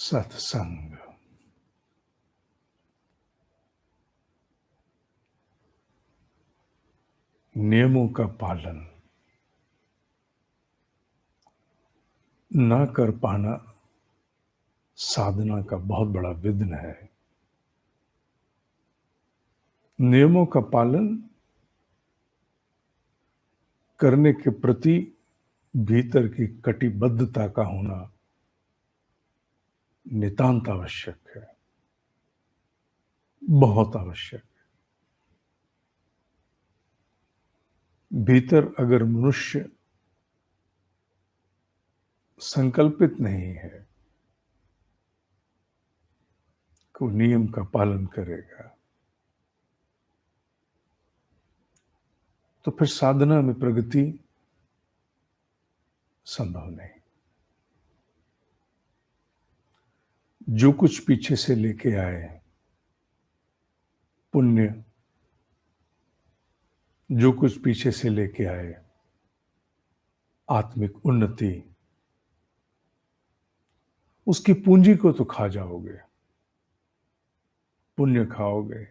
सत्संग। नियमों का पालन ना कर पाना साधना का बहुत बड़ा विघ्न है। नियमों का पालन करने के प्रति भीतर की कटिबद्धता का होना नितांत आवश्यक है, बहुत आवश्यक। भीतर अगर मनुष्य संकल्पित नहीं है कि वो नियम का पालन करेगा, तो फिर साधना में प्रगति संभव नहीं। जो कुछ पीछे से लेके आए पुण्य, जो कुछ पीछे से लेके आए आत्मिक उन्नति, उसकी पूंजी को तो खा जाओगे, पुण्य खाओगे।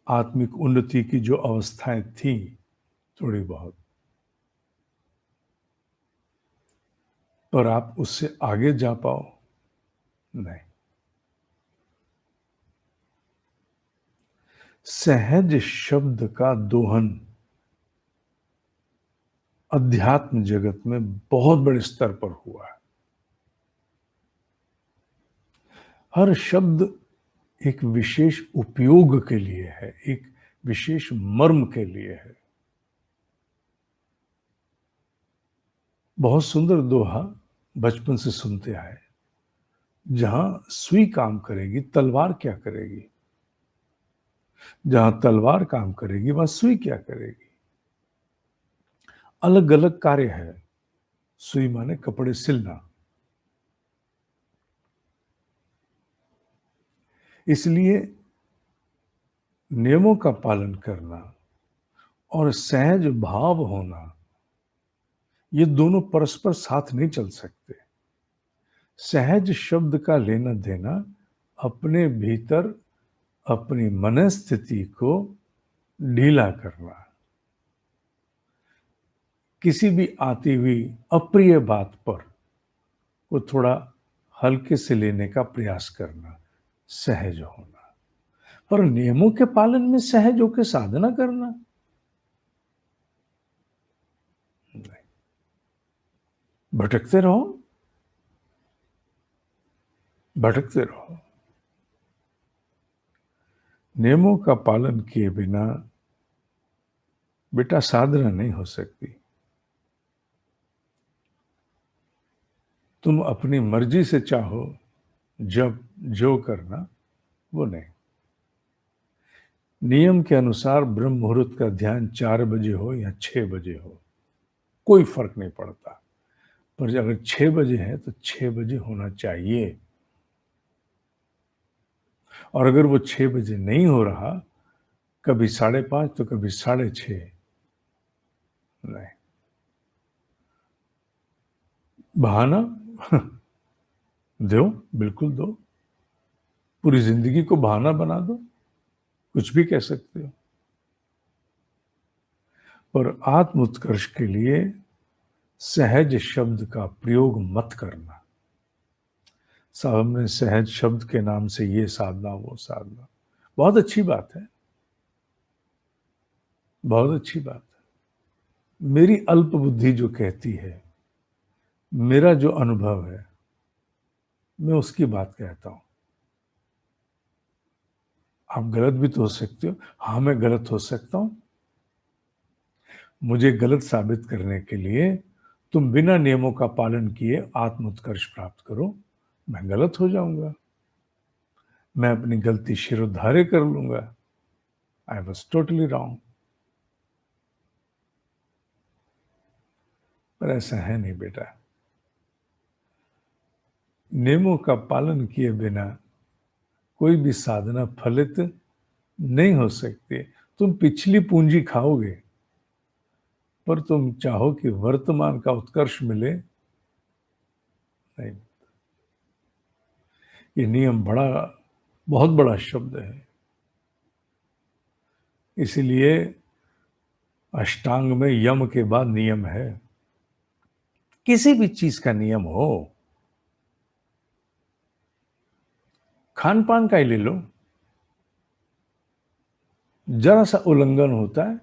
आत्मिक उन्नति की जो अवस्थाएं थी थोड़ी बहुत, पर आप उससे आगे जा पाओ नहीं। सहज शब्द का दोहन अध्यात्म जगत में बहुत बड़े स्तर पर हुआ है। हर शब्द एक विशेष उपयोग के लिए है, एक विशेष मर्म के लिए है। बहुत सुंदर दोहा बचपन से सुनते आए, जहां सुई काम करेगी तलवार क्या करेगी, जहां तलवार काम करेगी वहां सुई क्या करेगी। अलग अलग कार्य है। सुई माने कपड़े सिलना। इसलिए नियमों का पालन करना और सहज भाव होना, ये दोनों परस्पर साथ नहीं चल सकते। सहज शब्द का लेना देना अपने भीतर अपनी मनस्थिति को ढीला करना, किसी भी आती हुई अप्रिय बात पर वो थोड़ा हल्के से लेने का प्रयास करना, सहज होना। पर नियमों के पालन में सहज होकर साधना करना नहीं। भटकते रहो, भटकते रहो। नियमों का पालन किए बिना बेटा साधना नहीं हो सकती। तुम अपनी मर्जी से चाहो जब जो करना वो नहीं। नियम के अनुसार ब्रह्म मुहूर्त का ध्यान 4 बजे हो या 6 बजे हो, कोई फर्क नहीं पड़ता। पर अगर 6 बजे है तो 6 बजे होना चाहिए। और अगर वो 6 बजे नहीं हो रहा, कभी 5:30 तो कभी 6:30, नहीं। बहाना दो, बिल्कुल दो। पूरी जिंदगी को बहाना बना दो, कुछ भी कह सकते हो। पर आत्म उत्कर्ष के लिए सहज शब्द का प्रयोग मत करना। साहब ने सहज शब्द के नाम से ये साधना वो साधना, बहुत अच्छी बात है, बहुत अच्छी बात है। मेरी अल्प बुद्धि जो कहती है, मेरा जो अनुभव है, मैं उसकी बात कहता हूं। आप गलत भी तो हो सकते हो। हाँ, मैं गलत हो सकता हूं। मुझे गलत साबित करने के लिए तुम बिना नियमों का पालन किए आत्म उत्कर्ष प्राप्त करो, मैं गलत हो जाऊंगा। मैं अपनी गलती शिरोधार्य कर लूंगा। I was totally wrong. पर ऐसा है नहीं बेटा। नियमों का पालन किए बिना कोई भी साधना फलित नहीं हो सकती। तुम पिछली पूंजी खाओगे, पर तुम चाहो कि वर्तमान का उत्कर्ष मिले, नहीं। ये नियम बहुत बड़ा शब्द है। इसीलिए अष्टांग में यम के बाद नियम है। किसी भी चीज का नियम हो, खान पान का ही ले लो, जरा सा उल्लंघन होता है,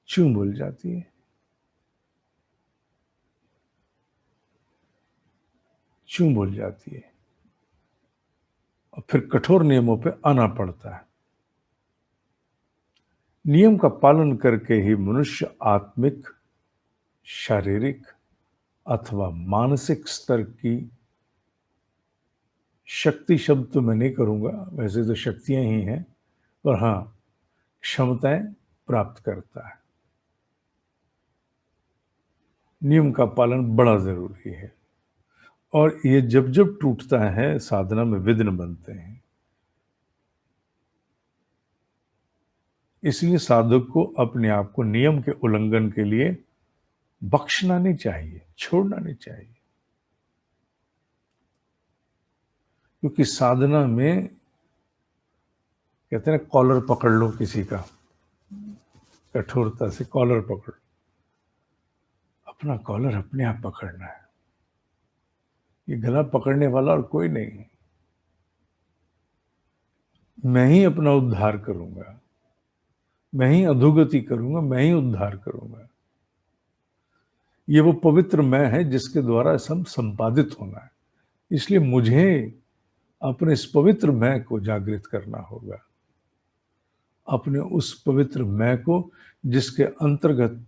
चूं बोल जाती है, चूं बोल जाती है, और फिर कठोर नियमों पे आना पड़ता है। नियम का पालन करके ही मनुष्य आत्मिक, शारीरिक अथवा मानसिक स्तर की शक्ति, शब्द तो मैं नहीं करूंगा, वैसे तो शक्तियां ही हैं, पर हाँ, क्षमताएं प्राप्त करता है। नियम का पालन बड़ा जरूरी है, और ये जब जब टूटता है साधना में विघ्न बनते हैं। इसलिए साधक को अपने आप को नियम के उल्लंघन के लिए बख्शना नहीं चाहिए, छोड़ना नहीं चाहिए। क्योंकि साधना में कहते हैं कॉलर पकड़ लो किसी का, कठोरता से कॉलर पकड़, अपना कॉलर अपने आप पकड़ना है। ये गला पकड़ने वाला और कोई नहीं, मैं ही अपना उद्धार करूंगा, मैं ही अधोगति करूंगा, मैं ही उद्धार करूंगा। ये वो पवित्र मैं है जिसके द्वारा सब संपादित होना है। इसलिए मुझे अपने इस पवित्र मैं को जागृत करना होगा, अपने उस पवित्र मैं को जिसके अंतर्गत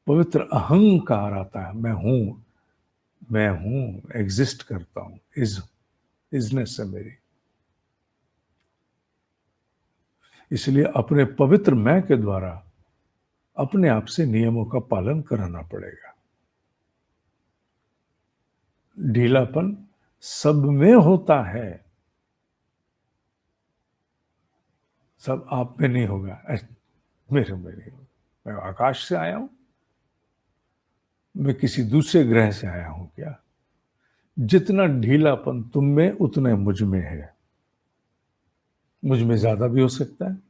पवित्र अहंकार आता है। मैं हूं, एग्जिस्ट करता हूं, इजनेस है मेरी। इसलिए अपने पवित्र मैं के द्वारा अपने आप से नियमों का पालन कराना पड़ेगा। ढीलापन सब में होता है, सब आप में नहीं होगा, मेरे में नहीं होगा। मैं आकाश से आया हूं, मैं किसी दूसरे ग्रह से आया हूं क्या? जितना ढीलापन तुम में उतना मुझ में है। मुझ में ज्यादा भी हो सकता है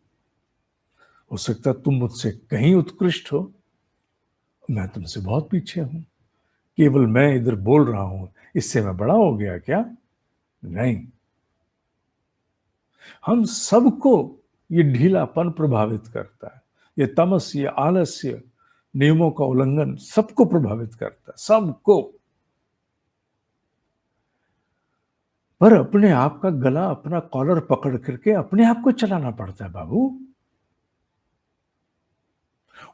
तुम मुझसे कहीं उत्कृष्ट हो, मैं तुमसे बहुत पीछे हूं। केवल मैं इधर बोल रहा हूं, इससे मैं बड़ा हो गया क्या? नहीं। हम सबको ये ढीलापन प्रभावित करता है। ये तमस, ये आलस्य, नियमों का उल्लंघन सबको प्रभावित करता है, सबको। पर अपने आप का गला, अपना कॉलर पकड़ करके अपने आप को चलाना पड़ता है बाबू।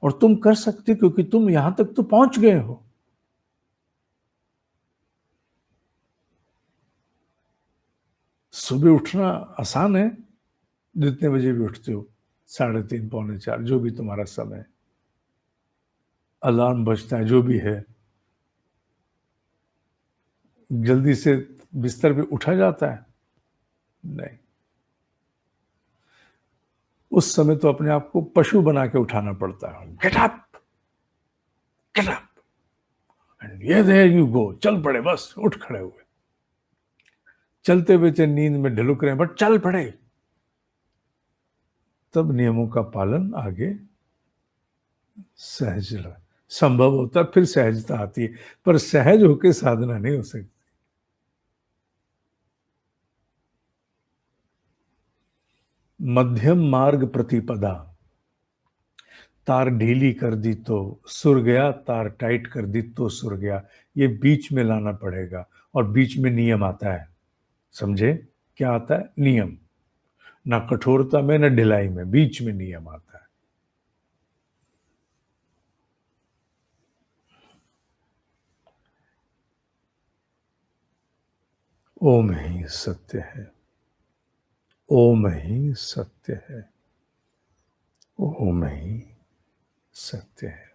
और तुम कर सकते क्योंकि तुम यहां तक तो पहुंच गए हो। सुबह उठना आसान है, जितने बजे भी उठते हो, 3:30, पौने 4, जो भी तुम्हारा समय, अलार्म बजता है, जो भी है, जल्दी से बिस्तर पे उठा जाता है? नहीं। उस समय तो अपने आप को पशु बना के उठाना पड़ता है। Get up, get up, and ये देयर यू गो, चल पड़े, बस उठ खड़े हुए। चलते हुए चाहे नींद में ढुलक रहे हैं, बट चल पड़े। तब नियमों का पालन आगे सहज संभव होता है, फिर सहजता आती है। पर सहज होकर साधना नहीं हो सकती। मध्यम मार्ग प्रतिपदा, तार ढीली कर दी तो सुर गया, तार टाइट कर दी तो सुर गया। ये बीच में लाना पड़ेगा, और बीच में नियम आता है। समझे? क्या आता है? नियम। ना कठोरता में, ना ढिलाई में, बीच में नियम आता है। ओम ही सत्य है, ओम ही सत्य है, ओम ही सत्य है।